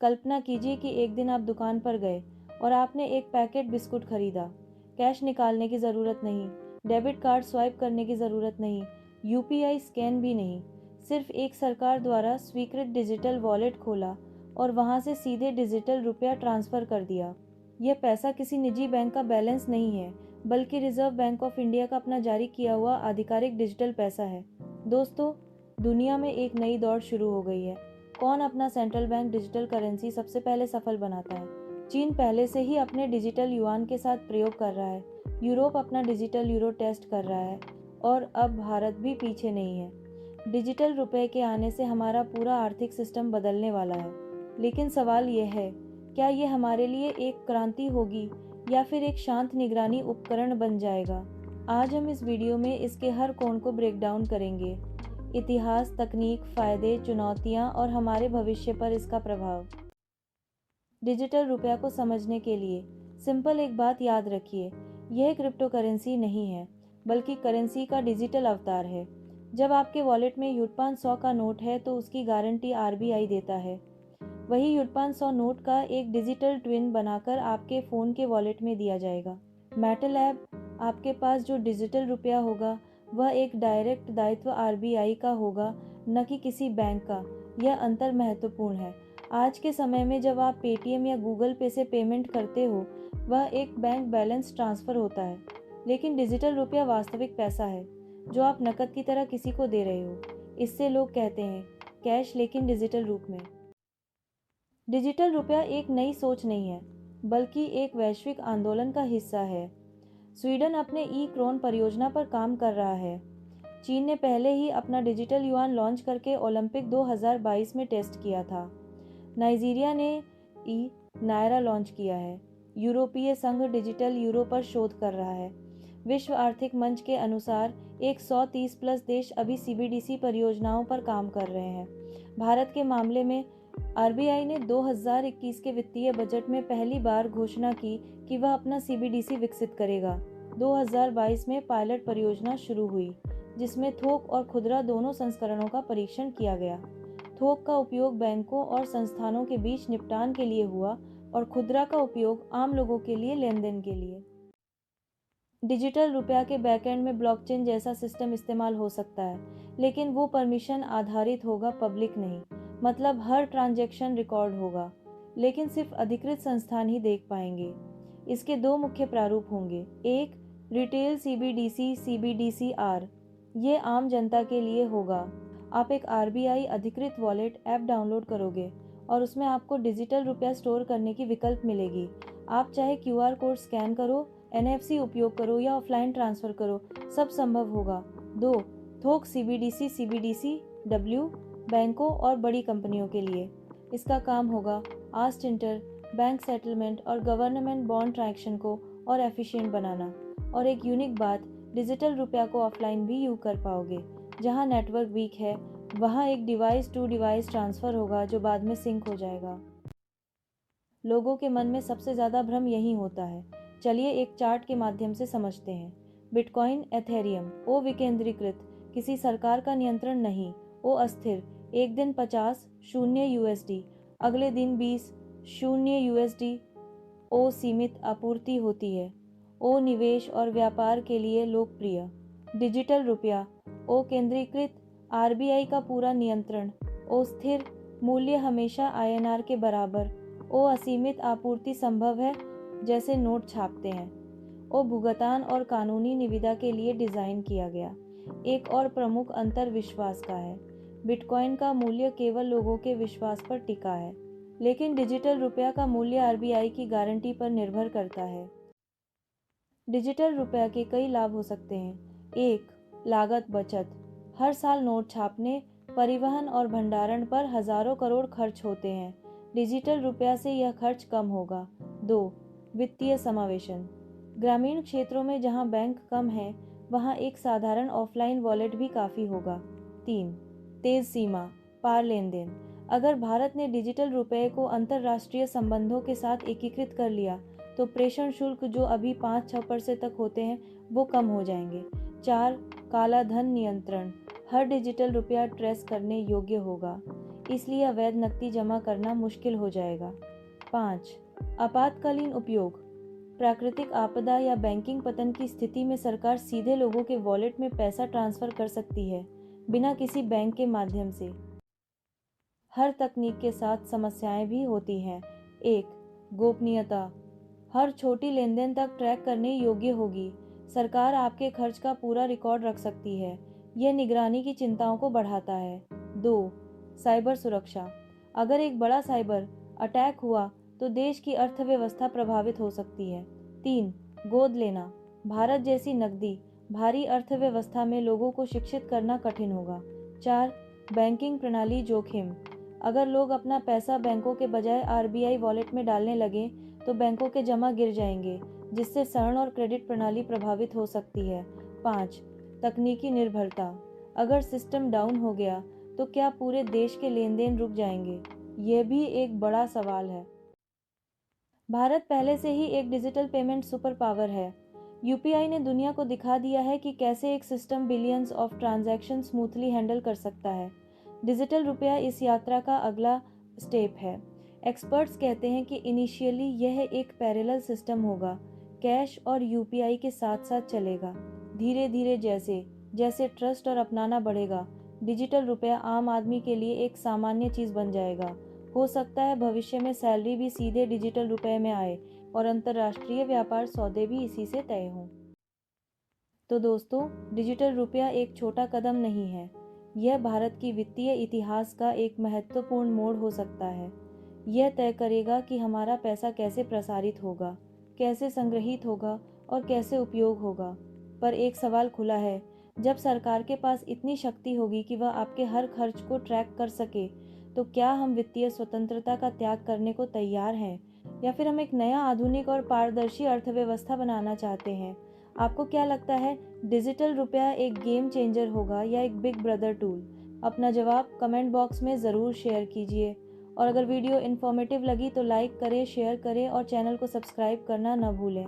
कल्पना कीजिए कि एक दिन आप दुकान पर गए और आपने एक पैकेट बिस्कुट खरीदा। कैश निकालने की ज़रूरत नहीं, डेबिट कार्ड स्वाइप करने की ज़रूरत नहीं, यूपीआई स्कैन भी नहीं। सिर्फ एक सरकार द्वारा स्वीकृत डिजिटल वॉलेट खोला और वहां से सीधे डिजिटल रुपया ट्रांसफ़र कर दिया। यह पैसा किसी निजी बैंक का बैलेंस नहीं है, बल्कि रिजर्व बैंक ऑफ इंडिया का अपना जारी किया हुआ आधिकारिक डिजिटल पैसा है। दोस्तों, दुनिया में एक नई दौड़ शुरू हो गई है। कौन अपना सेंट्रल बैंक डिजिटल करेंसी सबसे पहले सफल बनाता है? चीन पहले से ही अपने डिजिटल युआन के साथ प्रयोग कर रहा है। यूरोप अपना डिजिटल यूरो टेस्ट कर रहा है और अब भारत भी पीछे नहीं है। डिजिटल रुपए के आने से हमारा पूरा आर्थिक सिस्टम बदलने वाला है। लेकिन सवाल यह है, क्या ये हमारे लिए एक क्रांति होगी या फिर एक शांत निगरानी उपकरण बन जाएगा? आज हम इस वीडियो में इसके हर कोण को ब्रेक डाउन करेंगे। इतिहास, तकनीक, फायदे, चुनौतियां और हमारे भविष्य पर इसका प्रभाव। डिजिटल रुपया को समझने के लिए सिंपल एक बात याद रखिए, यह क्रिप्टो करेंसी नहीं है, बल्कि करेंसी का डिजिटल अवतार है। जब आपके वॉलेट में युटपान 100 का नोट है तो उसकी गारंटी आरबीआई देता है। वही युटपान 100 नोट का एक डिजिटल ट्विन बनाकर आपके फ़ोन के वॉलेट में दिया जाएगा। मेटल ऐप आपके पास जो डिजिटल रुपया होगा वह एक डायरेक्ट दायित्व आरबीआई का होगा, न कि किसी बैंक का। यह अंतर महत्वपूर्ण है। आज के समय में जब आप पेटीएम या गूगल पे से पेमेंट करते हो, वह एक बैंक बैलेंस ट्रांसफ़र होता है, लेकिन डिजिटल रुपया वास्तविक पैसा है जो आप नकद की तरह किसी को दे रहे हो। इससे लोग कहते हैं कैश, लेकिन डिजिटल रूप में। डिजिटल रुपया एक नई सोच नहीं है, बल्कि एक वैश्विक आंदोलन का हिस्सा है। स्वीडन अपने ई क्रोन परियोजना पर काम कर रहा है। चीन ने पहले ही अपना डिजिटल युआन लॉन्च करके ओलंपिक 2022 में टेस्ट किया था। नाइजीरिया ने ई नायरा लॉन्च किया है। यूरोपीय संघ डिजिटल यूरो पर शोध कर रहा है। विश्व आर्थिक मंच के अनुसार 130 प्लस देश अभी सीबीडीसी परियोजनाओं पर काम कर रहे हैं। भारत के मामले में आरबीआई ने 2021 के वित्तीय बजट में पहली बार घोषणा की कि वह अपना सीबीडीसी विकसित करेगा। 2022 में पायलट परियोजना शुरू हुई, जिसमें थोक और खुदरा दोनों संस्करणों का परीक्षण किया गया। थोक का उपयोग बैंकों और संस्थानों के बीच निपटान के लिए हुआ और खुदरा का उपयोग आम लोगों के लिए लेनदेन के लिए। डिजिटल रुपया के बैकएंड में ब्लॉकचेन जैसा सिस्टम इस्तेमाल हो सकता है, लेकिन वो परमिशन आधारित होगा, पब्लिक नहीं। मतलब हर ट्रांजैक्शन रिकॉर्ड होगा, लेकिन सिर्फ अधिकृत संस्थान ही देख पाएंगे। इसके दो मुख्य प्रारूप होंगे। एक, रिटेल सीबीडीसी सीबीडीसी-आर। ये आम जनता के लिए होगा। आप एक आरबीआई अधिकृत वॉलेट ऐप डाउनलोड करोगे और उसमें आपको डिजिटल रुपया स्टोर करने की विकल्प मिलेगी। आप चाहे क्यूआर कोड स्कैन करो, एनएफसी उपयोग करो या ऑफलाइन ट्रांसफ़र करो, सब संभव होगा। 2, थोक सीबीडीसी सीबीडीसी-डब्ल्यू, बैंकों और बड़ी कंपनियों के लिए। इसका काम होगा आस्ट इंटर बैंक सेटलमेंट और गवर्नमेंट बॉन्ड ट्रांजैक्शन को और एफिशिएंट बनाना। और एक यूनिक बात, डिजिटल रुपया को ऑफलाइन भी यूज कर पाओगे। जहां नेटवर्क वीक है, वहां एक डिवाइस टू डिवाइस ट्रांसफ़र होगा जो बाद में सिंक हो जाएगा। लोगों के मन में सबसे ज़्यादा भ्रम यही होता है। चलिए एक चार्ट के माध्यम से समझते हैं। बिटकॉइन, एथेरियम, ओ विकेंद्रीकृत, किसी सरकार का नियंत्रण नहीं। ओ अस्थिर, एक दिन 50, 0 यूएसडी, अगले दिन 20, 0 यूएसडी। ओ सीमित आपूर्ति होती है। ओ निवेश और व्यापार के लिए लोकप्रिय। डिजिटल रुपया, ओ केंद्रीकृत, आरबीआई का पूरा नियंत्रण। ओ स्थिर, मूल्य हमेशा आईएनआर के बराबर। ओ असीमित आपूर्ति संभव है, जैसे नोट छापते हैं। ओ भुगतान और कानूनी निविदा के लिए डिज़ाइन किया गया। एक और प्रमुख अंतर विश्वास का है। बिटकॉइन का मूल्य केवल लोगों के विश्वास पर टिका है, लेकिन डिजिटल रुपया का मूल्य आरबीआई की गारंटी पर निर्भर करता है। डिजिटल रुपया के कई लाभ हो सकते हैं। 1, लागत बचत। हर साल नोट छापने, परिवहन और भंडारण पर हजारों करोड़ खर्च होते हैं। डिजिटल रुपया से यह खर्च कम होगा। 2, वित्तीय समावेशन। ग्रामीण क्षेत्रों में जहां बैंक कम है, वहां एक साधारण ऑफलाइन वॉलेट भी काफ़ी होगा। 3, तेज सीमा पार लेन देन। अगर भारत ने डिजिटल रुपये को अंतर्राष्ट्रीय संबंधों के साथ एकीकृत कर लिया, तो प्रेषण शुल्क जो अभी 5-6% तक होते हैं, वो कम हो जाएंगे। 4, काला धन नियंत्रण। हर डिजिटल रुपया ट्रेस करने योग्य होगा। इसलिए अवैध नकदी जमा करना मुश्किल हो जाएगा। 5. आपातकालीन उपयोग। प्राकृतिक आपदा या बैंकिंग पतन की स्थिति में सरकार सीधे लोगों के वॉलेट में पैसा ट्रांसफर कर सकती है, बिना किसी बैंक के माध्यम से। हर तकनीक के साथ समस्याएं भी होती हैं। 1. गोपनीयता। हर छोटी लेनदेन तक ट्रैक करने योग्य होगी। सरकार आपके खर्च का पूरा रिकॉर्ड रख सकती है। यह निगरानी की चिंताओं को बढ़ाता है। 2. साइबर सुरक्षा। अगर एक बड़ा साइबर अटैक हुआ तो देश की अर्थव्यवस्था प्रभावित हो सकती है। 3. गोद लेना। भारत जैसी नकदी भारी अर्थव्यवस्था में लोगों को शिक्षित करना कठिन होगा। 4. बैंकिंग प्रणाली जोखिम। अगर लोग अपना पैसा बैंकों के बजाय आरबीआई वॉलेट में डालने लगे तो बैंकों के जमा गिर जाएंगे, जिससे ऋण और क्रेडिट प्रणाली प्रभावित हो सकती है। 5. तकनीकी निर्भरता। अगर सिस्टम डाउन हो गया तो क्या पूरे देश के लेन देन रुक जाएंगे? यह भी एक बड़ा सवाल है। भारत पहले से ही एक डिजिटल पेमेंट सुपर पावर है। यूपीआई ने दुनिया को दिखा दिया है कि कैसे एक system billions of transaction smoothly handle कर सकता है। डिजिटल रुपया इस यात्रा का अगला स्टेप है। एक्सपर्ट्स कहते हैं कि इनिशियली यह एक पैरेलल सिस्टम होगा, कैश और यूपीआई के साथ साथ चलेगा। धीरे धीरे जैसे जैसे ट्रस्ट और अपनाना बढ़ेगा, डिजिटल रुपया आम आदमी के लिए एक सामान्य चीज़ बन जाएगा। हो सकता है भविष्य में सैलरी भी सीधे डिजिटल रुपए में आए और अंतर्राष्ट्रीय व्यापार सौदे भी इसी से तय हों। तो दोस्तों, डिजिटल रुपया एक छोटा कदम नहीं है। यह भारत की वित्तीय इतिहास का एक महत्वपूर्ण मोड़ हो सकता है। यह तय करेगा कि हमारा पैसा कैसे प्रसारित होगा, कैसे संग्रहित होगा और कैसे उपयोग होगा। पर एक सवाल खुला है, जब सरकार के पास इतनी शक्ति होगी कि वह आपके हर खर्च को ट्रैक कर सके, तो क्या हम वित्तीय स्वतंत्रता का त्याग करने को तैयार हैं, या फिर हम एक नया आधुनिक और पारदर्शी अर्थव्यवस्था बनाना चाहते हैं? आपको क्या लगता है, डिजिटल रुपया एक गेम चेंजर होगा या एक बिग ब्रदर टूल? अपना जवाब कमेंट बॉक्स में ज़रूर शेयर कीजिए। और अगर वीडियो इन्फॉर्मेटिव लगी तो लाइक करें, शेयर करें और चैनल को सब्सक्राइब करना न भूलें।